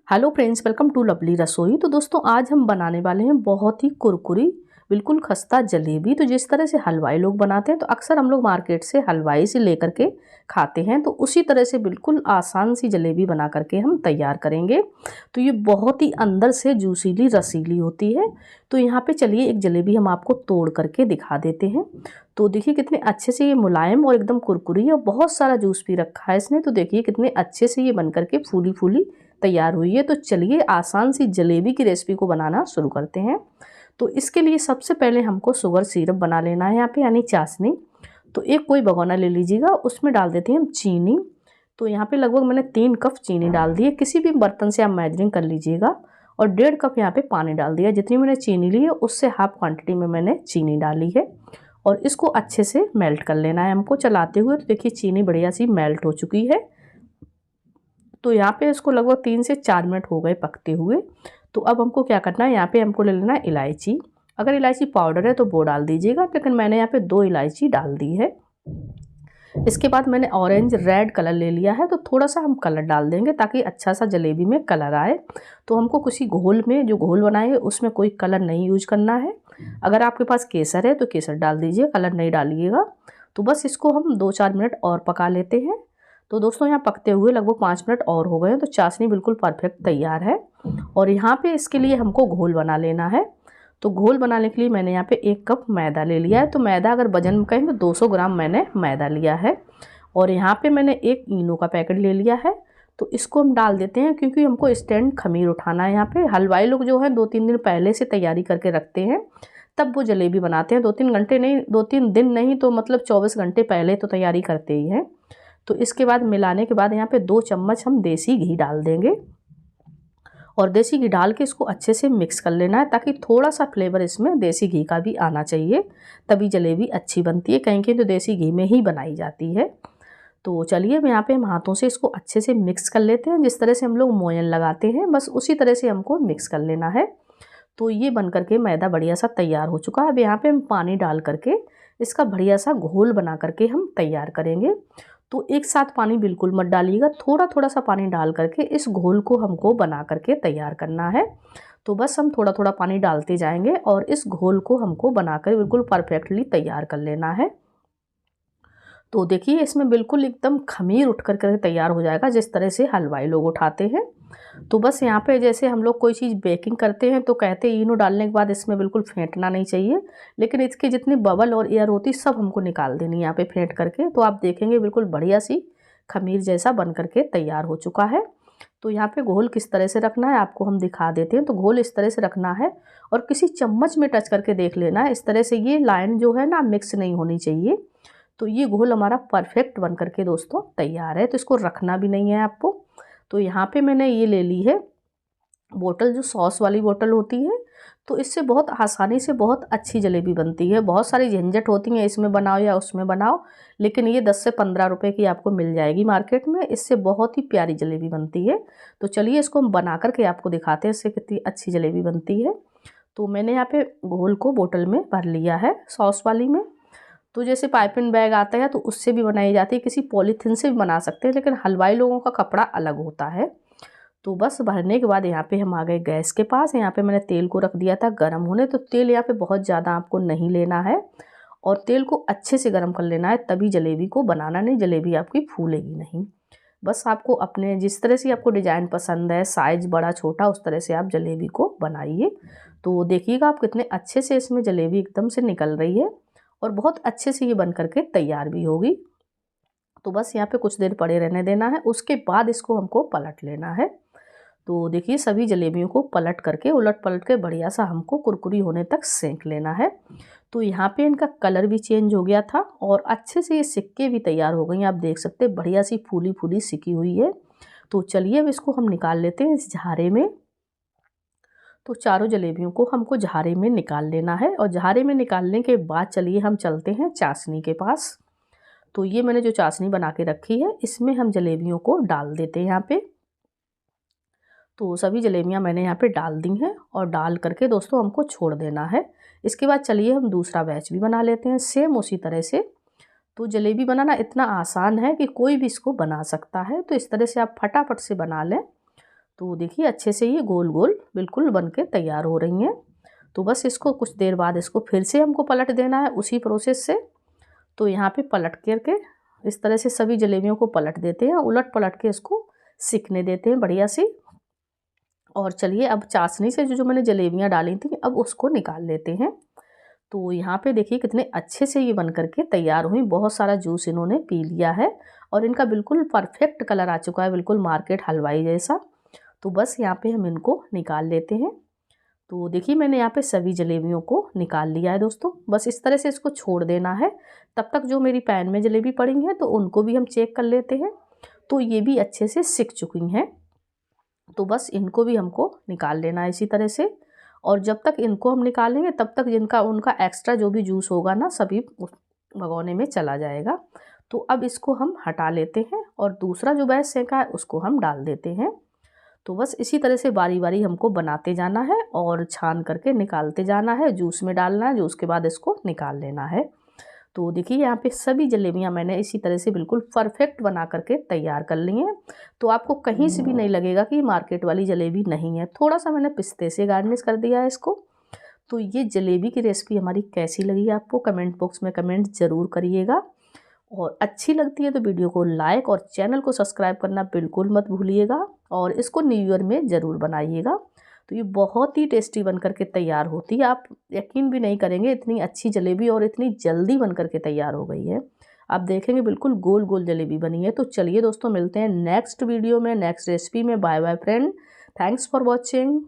Hello friends, welcome to lovely Rasoi. तो दोस्तों आज हम बनाने वाले हैं बहुत ही कुरकुरी बिल्कुल खस्ता जलेबी। तो जिस तरह से हलवाई लोग बनाते हैं तो अक्सर हम लोग मार्केट से हलवाई से लेकर के खाते हैं, तो उसी तरह से बिल्कुल आसान सी जलेबी बना करके हम तैयार करेंगे। तो ये बहुत ही अंदर से जूसीली रसीली होती है। तो यहाँ पे चलिए एक जलेबी हम आपको तोड़ करके दिखा देते हैं। तो देखिए कितने अच्छे से ये मुलायम और एकदम कुरकुरी और बहुत सारा जूस भी रखा है इसने। तो देखिए कितने अच्छे से ये बन करके फूली फूली तैयार हुई है। तो चलिए आसान सी जलेबी की रेसिपी को बनाना शुरू करते हैं। तो इसके लिए सबसे पहले हमको शुगर सिरप बना लेना है यहाँ पे, यानी चाशनी। तो एक कोई भगोना ले लीजिएगा, उसमें डाल देते हैं हम चीनी। तो यहाँ पे लगभग मैंने 3 कप चीनी डाल दी है। किसी भी बर्तन से आप मेजरिंग कर लीजिएगा। और 1.5 कप यहाँ पे पानी डाल दिया। जितनी मैंने चीनी ली है उससे हाफ क्वांटिटी में मैंने चीनी डाली है। और इसको अच्छे से मेल्ट कर लेना है हमको चलाते हुए। तो देखिए चीनी बढ़िया सी मेल्ट हो चुकी है। तो यहाँ पे इसको लगभग 3 से 4 मिनट हो गए पकते हुए। तो अब हमको क्या करना है, यहाँ पे हमको ले लेना है इलायची। अगर इलायची पाउडर है तो वो डाल दीजिएगा, लेकिन मैंने यहाँ पे 2 इलायची डाल दी है। इसके बाद मैंने ऑरेंज रेड कलर ले लिया है, तो थोड़ा सा हम कलर डाल देंगे ताकि अच्छा सा जलेबी में कलर आए। तो हमको किसी घोल में, जो घोल बनाए हैं उसमें कोई कलर नहीं यूज करना है। अगर आपके पास केसर है तो केसर डाल दीजिए, कलर नहीं डालिएगा। तो बस इसको हम 2-4 मिनट और पका लेते हैं। तो दोस्तों यहाँ पकते हुए लगभग 5 मिनट और हो गए हैं। तो चाशनी बिल्कुल परफेक्ट तैयार है। और यहाँ पे इसके लिए हमको घोल बना लेना है। तो घोल बनाने के लिए मैंने यहाँ पे 1 कप मैदा ले लिया है। तो मैदा अगर वजन में कहें तो 200 ग्राम मैंने मैदा लिया है। और यहाँ पे मैंने 1 इनो का पैकेट ले लिया है। तो इसको हम डाल देते हैं, क्योंकि हमको इंस्टेंट खमीर उठाना है। यहाँ पे हलवाई लोग जो है 2-3 दिन पहले से तैयारी करके रखते हैं, तब वो जलेबी बनाते हैं। 2-3 घंटे नहीं, 2-3 दिन नहीं तो मतलब 24 घंटे पहले तो तैयारी करते ही हैं। तो इसके बाद मिलाने के बाद यहाँ पे 2 चम्मच हम देसी घी डाल देंगे। और देसी घी डाल के इसको अच्छे से मिक्स कर लेना है, ताकि थोड़ा सा फ्लेवर इसमें देसी घी का भी आना चाहिए, तभी जलेबी अच्छी बनती है। कहीं कहीं तो देसी घी में ही बनाई जाती है। तो चलिए अब यहाँ पे हम हाथों से इसको अच्छे से मिक्स कर लेते हैं। जिस तरह से हम लोग मोयन लगाते हैं बस उसी तरह से हमको मिक्स कर लेना है। तो ये बन करके मैदा बढ़िया सा तैयार हो चुका है। अब यहाँ पे हम पानी डाल करके इसका बढ़िया सा घोल बना करके हम तैयार करेंगे। तो एक साथ पानी बिल्कुल मत डालिएगा, थोड़ा थोड़ा सा पानी डाल करके इस घोल को हमको बना करके तैयार करना है। तो बस हम थोड़ा थोड़ा पानी डालते जाएंगे और इस घोल को हमको बनाकर बिल्कुल परफेक्टली तैयार कर लेना है। तो देखिए इसमें बिल्कुल एकदम खमीर उठ कर तैयार हो जाएगा, जिस तरह से हलवाई लोग उठाते हैं। तो बस यहाँ पे जैसे हम लोग कोई चीज़ बेकिंग करते हैं तो कहते हैं इनो डालने के बाद इसमें बिल्कुल फेंटना नहीं चाहिए, लेकिन इसके जितनी बबल और एयर होती सब हमको निकाल देनी है यहाँ पे फेंट करके। तो आप देखेंगे बिल्कुल बढ़िया सी खमीर जैसा बन करके तैयार हो चुका है। तो यहाँ पे घोल किस तरह से रखना है आपको हम दिखा देते हैं। तो घोल इस तरह से रखना है और किसी चम्मच में टच करके देख लेना है। इस तरह से ये लाइन जो है ना मिक्स नहीं होनी चाहिए। तो ये घोल हमारा परफेक्ट बन करके दोस्तों तैयार है। तो इसको रखना भी नहीं है आपको। तो यहाँ पे मैंने ये ले ली है बोतल, जो सॉस वाली बोतल होती है। तो इससे बहुत आसानी से बहुत अच्छी जलेबी बनती है। बहुत सारी झंझट होती हैं, इसमें बनाओ या उसमें बनाओ, लेकिन ये 10 से 15 रुपए की आपको मिल जाएगी मार्केट में। इससे बहुत ही प्यारी जलेबी बनती है। तो चलिए इसको हम बना करके आपको दिखाते हैं इससे कितनी अच्छी जलेबी बनती है। तो मैंने यहाँ पे घोल को बोतल में भर लिया है सॉस वाली में। तो जैसे पाइपिंग बैग आता है तो उससे भी बनाई जाती है, किसी पॉलीथीन से भी बना सकते हैं, लेकिन हलवाई लोगों का कपड़ा अलग होता है। तो बस भरने के बाद यहाँ पे हम आ गए गैस के पास। यहाँ पे मैंने तेल को रख दिया था गर्म होने। तो तेल यहाँ पे बहुत ज़्यादा आपको नहीं लेना है और तेल को अच्छे से गर्म कर लेना है, तभी जलेबी को बनाना, नहीं जलेबी आपकी फूलेगी नहीं। बस आपको अपने जिस तरह से आपको डिज़ाइन पसंद है, साइज़ बड़ा छोटा, उस तरह से आप जलेबी को बनाइए। तो देखिएगा आप कितने अच्छे से इसमें जलेबी एकदम से निकल रही है और बहुत अच्छे से ये बन करके तैयार भी होगी। तो बस यहाँ पे कुछ देर पड़े रहने देना है, उसके बाद इसको हमको पलट लेना है। तो देखिए सभी जलेबियों को पलट करके उलट पलट के बढ़िया सा हमको कुरकुरी होने तक सेंक लेना है। तो यहाँ पे इनका कलर भी चेंज हो गया था और अच्छे से ये सिक्के भी तैयार हो गई हैं। आप देख सकते हैं बढ़िया सी फूली फूली सिकी हुई है। तो चलिए अब इसको हम निकाल लेते हैं इस झारे में। तो चारों जलेबियों को हमको झारे में निकाल लेना है और झारे में निकालने के बाद चलिए हम चलते हैं चाशनी के पास। तो ये मैंने जो चाशनी बना के रखी है इसमें हम जलेबियों को डाल देते हैं यहाँ पे। तो सभी जलेबियाँ मैंने यहाँ पे डाल दी हैं और डाल करके दोस्तों हमको छोड़ देना है। इसके बाद चलिए हम दूसरा बैच भी बना लेते हैं सेम उसी तरह से। तो जलेबी बनाना इतना आसान है कि कोई भी इसको बना सकता है। तो इस तरह से आप फटाफट से बना लें। तो देखिए अच्छे से ये गोल गोल बिल्कुल बन के तैयार हो रही हैं। तो बस इसको कुछ देर बाद इसको फिर से हमको पलट देना है उसी प्रोसेस से। तो यहाँ पे पलट करके इस तरह से सभी जलेबियों को पलट देते हैं, उलट पलट के इसको सिकने देते हैं बढ़िया सी। और चलिए अब चाशनी से जो मैंने जलेबियाँ डाली थी अब उसको निकाल लेते हैं। तो यहाँ पे देखिए कितने अच्छे से ये बन करके तैयार हुई, बहुत सारा जूस इन्होंने पी लिया है और इनका बिल्कुल परफेक्ट कलर आ चुका है, बिल्कुल मार्केट हलवाई जैसा। तो बस यहाँ पे हम इनको निकाल लेते हैं। तो देखिए मैंने यहाँ पे सभी जलेबियों को निकाल लिया है दोस्तों। बस इस तरह से इसको छोड़ देना है। तब तक जो मेरी पैन में जलेबी पड़ी हैं तो उनको भी हम चेक कर लेते हैं। तो ये भी अच्छे से सिक चुकी हैं। तो बस इनको भी हमको निकाल लेना है इसी तरह से। और जब तक इनको हम निकालेंगे तब तक जिनका उनका एक्स्ट्रा जो भी जूस होगा ना सभी भगोने में चला जाएगा। तो अब इसको हम हटा लेते हैं और दूसरा जो बैच सेका है उसको हम डाल देते हैं। तो बस इसी तरह से बारी बारी हमको बनाते जाना है और छान करके निकालते जाना है, जूस में डालना है, जूस के बाद इसको निकाल लेना है। तो देखिए यहाँ पे सभी जलेबियाँ मैंने इसी तरह से बिल्कुल परफेक्ट बना करके तैयार कर ली हैं। तो आपको कहीं से भी नहीं लगेगा कि मार्केट वाली जलेबी नहीं है। थोड़ा सा मैंने पिस्ते से गार्निश कर दिया है इसको। तो ये जलेबी की रेसिपी हमारी कैसी लगी आपको कमेंट बॉक्स में कमेंट ज़रूर करिएगा। और अच्छी लगती है तो वीडियो को लाइक और चैनल को सब्सक्राइब करना बिल्कुल मत भूलिएगा। और इसको न्यू ईयर में ज़रूर बनाइएगा। तो ये बहुत ही टेस्टी बन करके तैयार होती है, आप यकीन भी नहीं करेंगे इतनी अच्छी जलेबी और इतनी जल्दी बन करके तैयार हो गई है। आप देखेंगे बिल्कुल गोल गोल जलेबी बनी है। तो चलिए दोस्तों मिलते हैं नेक्स्ट वीडियो में नेक्स्ट रेसिपी में। Bye bye friend, thanks for watching.